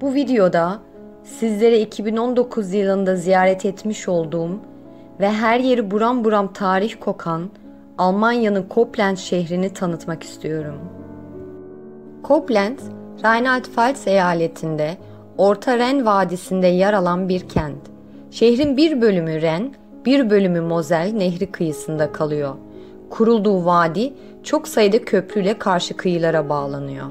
Bu videoda sizlere 2019 yılında ziyaret etmiş olduğum ve her yeri buram buram tarih kokan Almanya'nın Koblenz şehrini tanıtmak istiyorum. Koblenz, Rheinland-Pfalz eyaletinde Orta Ren Vadisi'nde yer alan bir kent. Şehrin bir bölümü Ren, bir bölümü Mosel Nehri kıyısında kalıyor. Kurulduğu vadi çok sayıda köprüyle karşı kıyılara bağlanıyor.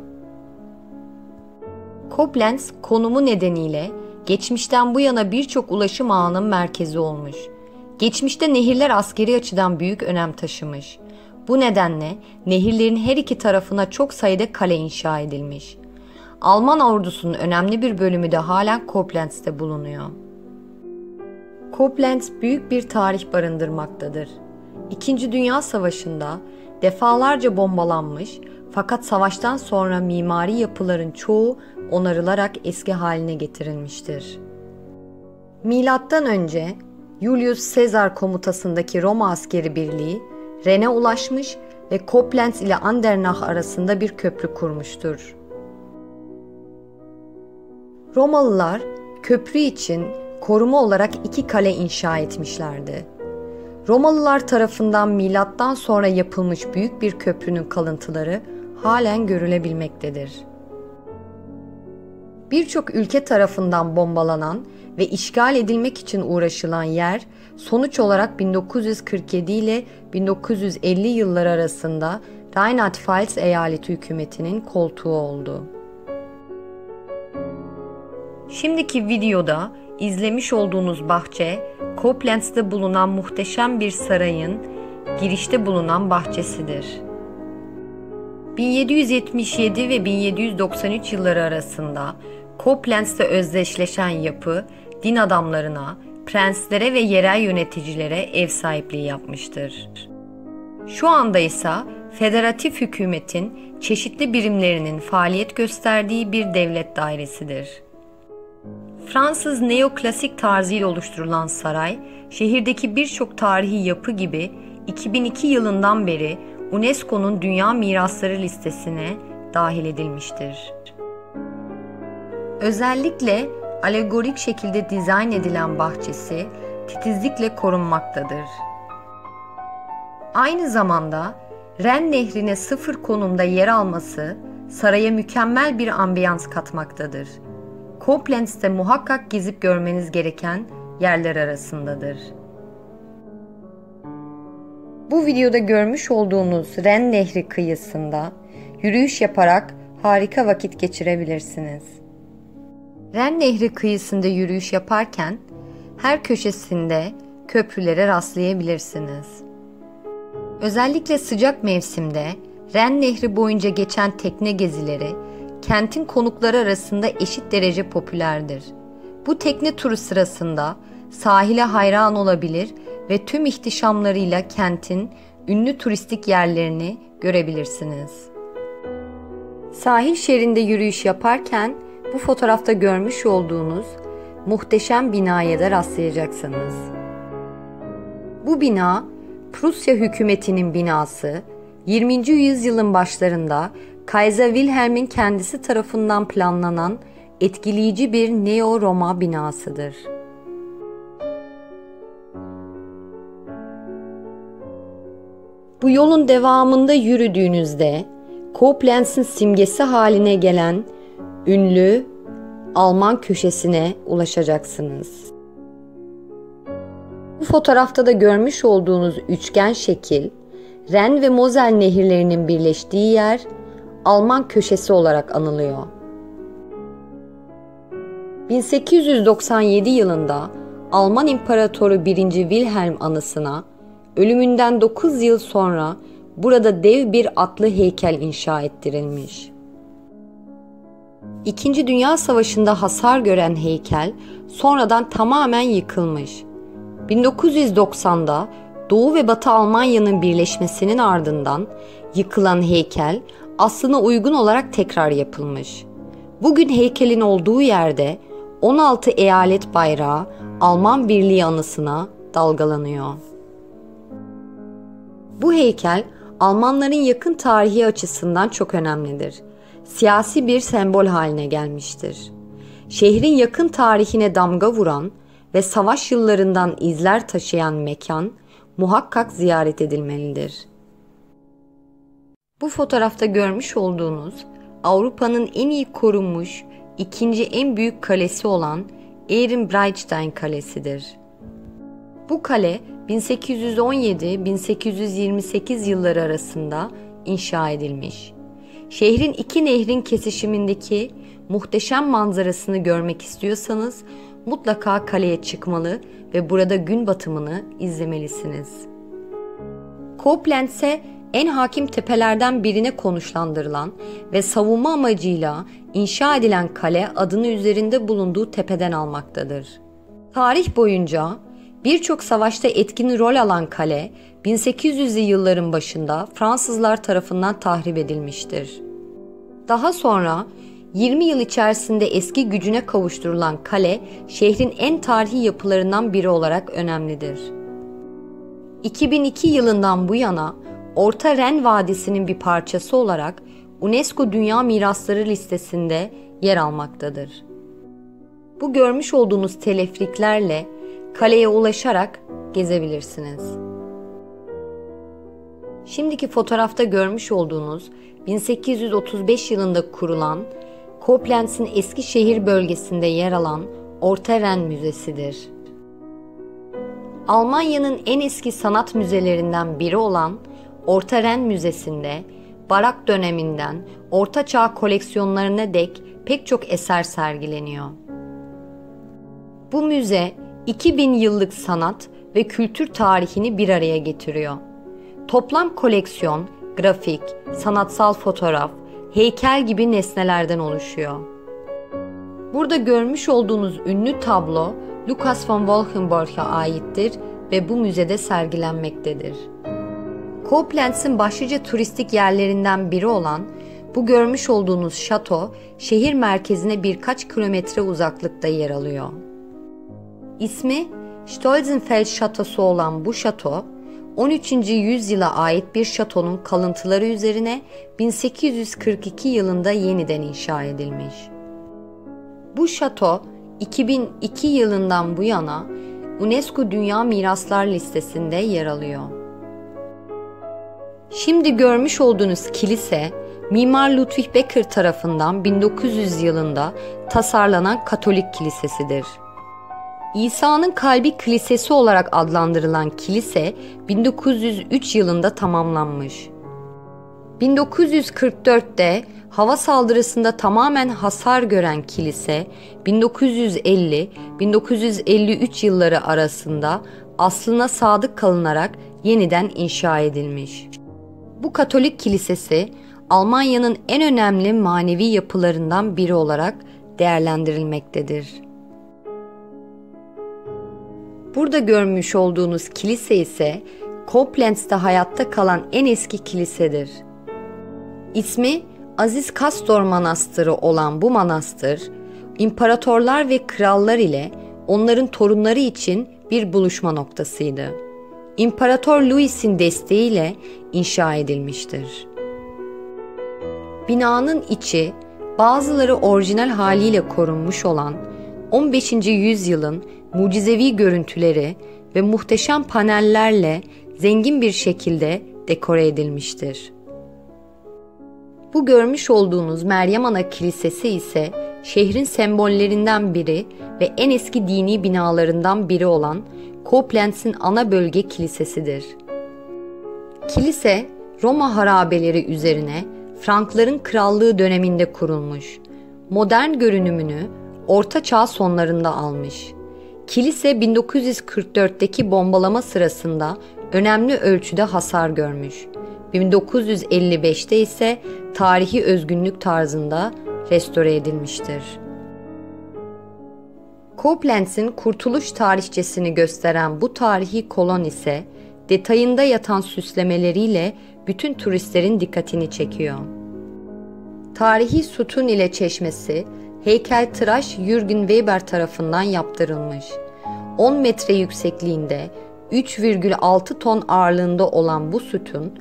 Koblenz konumu nedeniyle geçmişten bu yana birçok ulaşım ağının merkezi olmuş. Geçmişte nehirler askeri açıdan büyük önem taşımış. Bu nedenle nehirlerin her iki tarafına çok sayıda kale inşa edilmiş. Alman ordusunun önemli bir bölümü de halen Koblenz'te bulunuyor. Koblenz büyük bir tarih barındırmaktadır. İkinci Dünya Savaşı'nda defalarca bombalanmış fakat savaştan sonra mimari yapıların çoğu onarılarak eski haline getirilmiştir. Milattan önce Julius Caesar komutasındaki Roma askeri birliği Ren'e ulaşmış ve Koblenz ile Andernach arasında bir köprü kurmuştur. Romalılar köprü için koruma olarak iki kale inşa etmişlerdi. Romalılar tarafından milattan sonra yapılmış büyük bir köprünün kalıntıları halen görülebilmektedir. Birçok ülke tarafından bombalanan ve işgal edilmek için uğraşılan yer sonuç olarak 1947 ile 1950 yılları arasında Rheinland-Pfalz eyaleti hükümetinin koltuğu oldu. Şimdiki videoda izlemiş olduğunuz bahçe, Koblenz'de bulunan muhteşem bir sarayın girişte bulunan bahçesidir. 1777 ve 1793 yılları arasında Koblenz'de özdeşleşen yapı, din adamlarına, prenslere ve yerel yöneticilere ev sahipliği yapmıştır. Şu anda ise federatif hükümetin çeşitli birimlerinin faaliyet gösterdiği bir devlet dairesidir. Fransız neoklasik tarzıyla oluşturulan saray, şehirdeki birçok tarihi yapı gibi 2002 yılından beri UNESCO'nun Dünya Mirasları listesine dahil edilmiştir. Özellikle alegorik şekilde dizayn edilen bahçesi titizlikle korunmaktadır. Aynı zamanda Ren Nehri'ne sıfır konumda yer alması saraya mükemmel bir ambiyans katmaktadır. Koblenz'te muhakkak gezip görmeniz gereken yerler arasındadır. Bu videoda görmüş olduğunuz Ren Nehri kıyısında yürüyüş yaparak harika vakit geçirebilirsiniz. Ren Nehri kıyısında yürüyüş yaparken her köşesinde köprülere rastlayabilirsiniz. Özellikle sıcak mevsimde Ren Nehri boyunca geçen tekne gezileri kentin konukları arasında eşit derece popülerdir. Bu tekne turu sırasında sahile hayran olabilir ve tüm ihtişamlarıyla kentin ünlü turistik yerlerini görebilirsiniz. Sahil şeridinde yürüyüş yaparken bu fotoğrafta görmüş olduğunuz muhteşem binaya da rastlayacaksınız. Bu bina Prusya hükümetinin binası, 20. yüzyılın başlarında Kaiser Wilhelm'in kendisi tarafından planlanan etkileyici bir Neo-Roma binasıdır. Bu yolun devamında yürüdüğünüzde Koblenz'in simgesi haline gelen ünlü Alman köşesine ulaşacaksınız. Bu fotoğrafta da görmüş olduğunuz üçgen şekil, Ren ve Mosel nehirlerinin birleştiği yer Alman köşesi olarak anılıyor. 1897 yılında Alman İmparatoru 1. Wilhelm anısına ölümünden 9 yıl sonra burada dev bir atlı heykel inşa ettirilmiş. İkinci Dünya Savaşı'nda hasar gören heykel sonradan tamamen yıkılmış. 1990'da Doğu ve Batı Almanya'nın birleşmesinin ardından yıkılan heykel aslına uygun olarak tekrar yapılmış. Bugün heykelin olduğu yerde 16 eyalet bayrağı Alman Birliği anısına dalgalanıyor. Bu heykel Almanların yakın tarihi açısından çok önemlidir. Siyasi bir sembol haline gelmiştir. Şehrin yakın tarihine damga vuran ve savaş yıllarından izler taşıyan mekan muhakkak ziyaret edilmelidir. Bu fotoğrafta görmüş olduğunuz Avrupa'nın en iyi korunmuş ikinci en büyük kalesi olan Ehrenbreitstein Kalesi'dir. Bu kale 1817-1828 yılları arasında inşa edilmiş. Şehrin iki nehrin kesişimindeki muhteşem manzarasını görmek istiyorsanız mutlaka kaleye çıkmalı ve burada gün batımını izlemelisiniz. Koblenz'e en hakim tepelerden birine konuşlandırılan ve savunma amacıyla inşa edilen kale adını üzerinde bulunduğu tepeden almaktadır. Tarih boyunca birçok savaşta etkin rol alan kale 1800'lü yılların başında Fransızlar tarafından tahrip edilmiştir. Daha sonra 20 yıl içerisinde eski gücüne kavuşturulan kale şehrin en tarihi yapılarından biri olarak önemlidir. 2002 yılından bu yana Orta Ren Vadisi'nin bir parçası olarak UNESCO Dünya Mirasları listesinde yer almaktadır. Bu görmüş olduğunuz teleferiklerle kaleye ulaşarak gezebilirsiniz. Şimdiki fotoğrafta görmüş olduğunuz 1835 yılında kurulan Koblenz'in Eskişehir bölgesinde yer alan Orta Ren Müzesi'dir. Almanya'nın en eski sanat müzelerinden biri olan Orta Ren Müzesi'nde Barak döneminden Orta Çağ koleksiyonlarına dek pek çok eser sergileniyor. Bu müze 2000 yıllık sanat ve kültür tarihini bir araya getiriyor. Toplam koleksiyon, grafik, sanatsal fotoğraf, heykel gibi nesnelerden oluşuyor. Burada görmüş olduğunuz ünlü tablo Lucas von Wolkenborg'a aittir ve bu müzede sergilenmektedir. Koblenz'in başlıca turistik yerlerinden biri olan bu görmüş olduğunuz şato, şehir merkezine birkaç kilometre uzaklıkta yer alıyor. İsmi Stolzenfels Şatosu olan bu şato, 13. yüzyıla ait bir şatonun kalıntıları üzerine 1842 yılında yeniden inşa edilmiş. Bu şato 2002 yılından bu yana UNESCO Dünya Miraslar listesinde yer alıyor. Şimdi görmüş olduğunuz kilise, Mimar Ludwig Becker tarafından 1900 yılında tasarlanan Katolik kilisesidir. İsa'nın Kalbi Kilisesi olarak adlandırılan kilise 1903 yılında tamamlanmış. 1944'te hava saldırısında tamamen hasar gören kilise 1950-1953 yılları arasında aslına sadık kalınarak yeniden inşa edilmiş. Bu Katolik kilisesi Almanya'nın en önemli manevi yapılarından biri olarak değerlendirilmektedir. Burada görmüş olduğunuz kilise ise Koblenz'te hayatta kalan en eski kilisedir. İsmi Aziz Kastor Manastırı olan bu manastır, imparatorlar ve krallar ile onların torunları için bir buluşma noktasıydı. İmparator Louis'in desteğiyle inşa edilmiştir. Binanın içi, bazıları orijinal haliyle korunmuş olan 15. yüzyılın mucizevi görüntüleri ve muhteşem panellerle zengin bir şekilde dekore edilmiştir. Bu görmüş olduğunuz Meryem Ana Kilisesi ise şehrin sembollerinden biri ve en eski dini binalarından biri olan Koblenz'in ana bölge kilisesidir. Kilise, Roma harabeleri üzerine Frankların krallığı döneminde kurulmuş. Modern görünümünü Orta Çağ sonlarında almış. Kilise 1944'teki bombalama sırasında önemli ölçüde hasar görmüş. 1955'te ise tarihi özgünlük tarzında restore edilmiştir. Koblenz'in kurtuluş tarihçesini gösteren bu tarihi kolon ise detayında yatan süslemeleriyle bütün turistlerin dikkatini çekiyor. Tarihi sütun ile çeşmesi heykeltıraş Jürgen Weber tarafından yaptırılmış. 10 metre yüksekliğinde 3,6 ton ağırlığında olan bu sütun,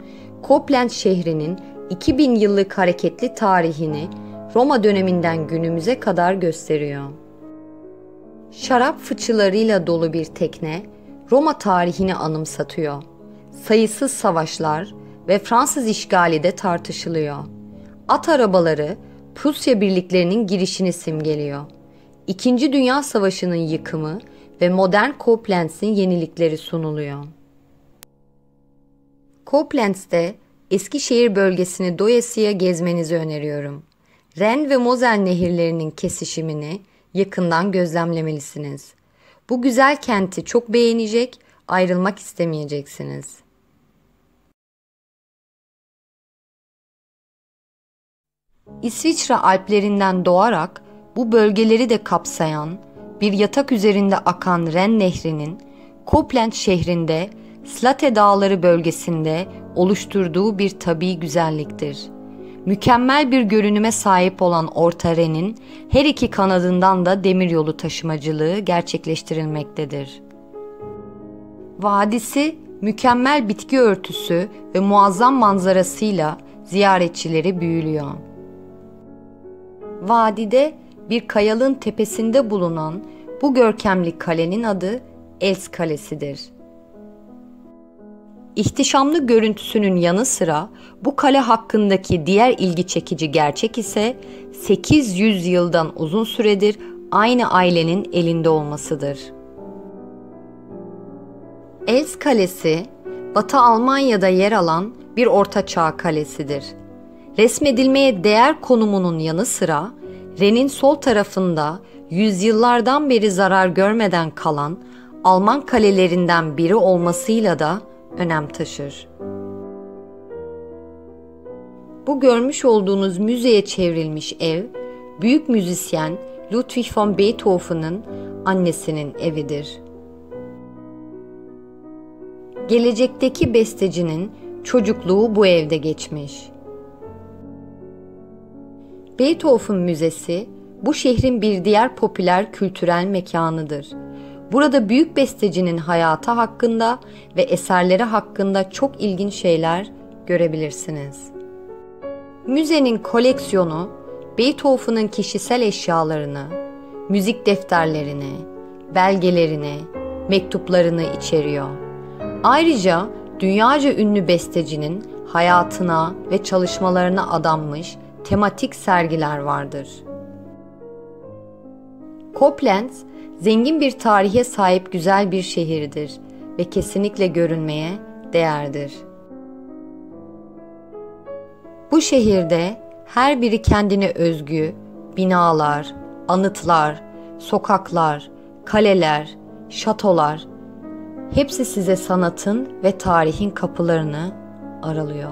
Koblenz şehrinin 2000 yıllık hareketli tarihini Roma döneminden günümüze kadar gösteriyor. Şarap fıçılarıyla dolu bir tekne Roma tarihini anımsatıyor. Sayısız savaşlar ve Fransız işgali de tartışılıyor. At arabaları Prusya birliklerinin girişini simgeliyor. İkinci Dünya Savaşı'nın yıkımı ve modern Koblenz'in yenilikleri sunuluyor. Koblenz'de Eskişehir bölgesini doyasıya gezmenizi öneriyorum. Ren ve Mosel nehirlerinin kesişimini yakından gözlemlemelisiniz. Bu güzel kenti çok beğenecek, ayrılmak istemeyeceksiniz. İsviçre Alplerinden doğarak bu bölgeleri de kapsayan bir yatak üzerinde akan Ren Nehri'nin Koblenz şehrinde Slate Dağları bölgesinde oluşturduğu bir tabii güzelliktir. Mükemmel bir görünüme sahip olan Orta Ren'in her iki kanadından da demiryolu taşımacılığı gerçekleştirilmektedir. Vadisi mükemmel bitki örtüsü ve muazzam manzarasıyla ziyaretçileri büyülüyor. Vadide bir kayalığın tepesinde bulunan bu görkemli kalenin adı Els Kalesi'dir. İhtişamlı görüntüsünün yanı sıra bu kale hakkındaki diğer ilgi çekici gerçek ise 800 yıldan uzun süredir aynı ailenin elinde olmasıdır. Els Kalesi, Batı Almanya'da yer alan bir ortaçağ kalesidir. Resmedilmeye değer konumunun yanı sıra Ren'in sol tarafında yüzyıllardan beri zarar görmeden kalan Alman kalelerinden biri olmasıyla da önem taşır. Bu görmüş olduğunuz müzeye çevrilmiş ev, büyük müzisyen Ludwig van Beethoven'ın annesinin evidir. Gelecekteki bestecinin çocukluğu bu evde geçmiş. Beethoven Müzesi, bu şehrin bir diğer popüler kültürel mekanıdır. Burada büyük bestecinin hayatı hakkında ve eserleri hakkında çok ilginç şeyler görebilirsiniz. Müzenin koleksiyonu, Beethoven'ın kişisel eşyalarını, müzik defterlerini, belgelerini, mektuplarını içeriyor. Ayrıca dünyaca ünlü bestecinin hayatına ve çalışmalarına adanmış tematik sergiler vardır. Koblenz, zengin bir tarihe sahip güzel bir şehirdir ve kesinlikle görünmeye değerdir. Bu şehirde her biri kendine özgü binalar, anıtlar, sokaklar, kaleler, şatolar, hepsi size sanatın ve tarihin kapılarını aralıyor.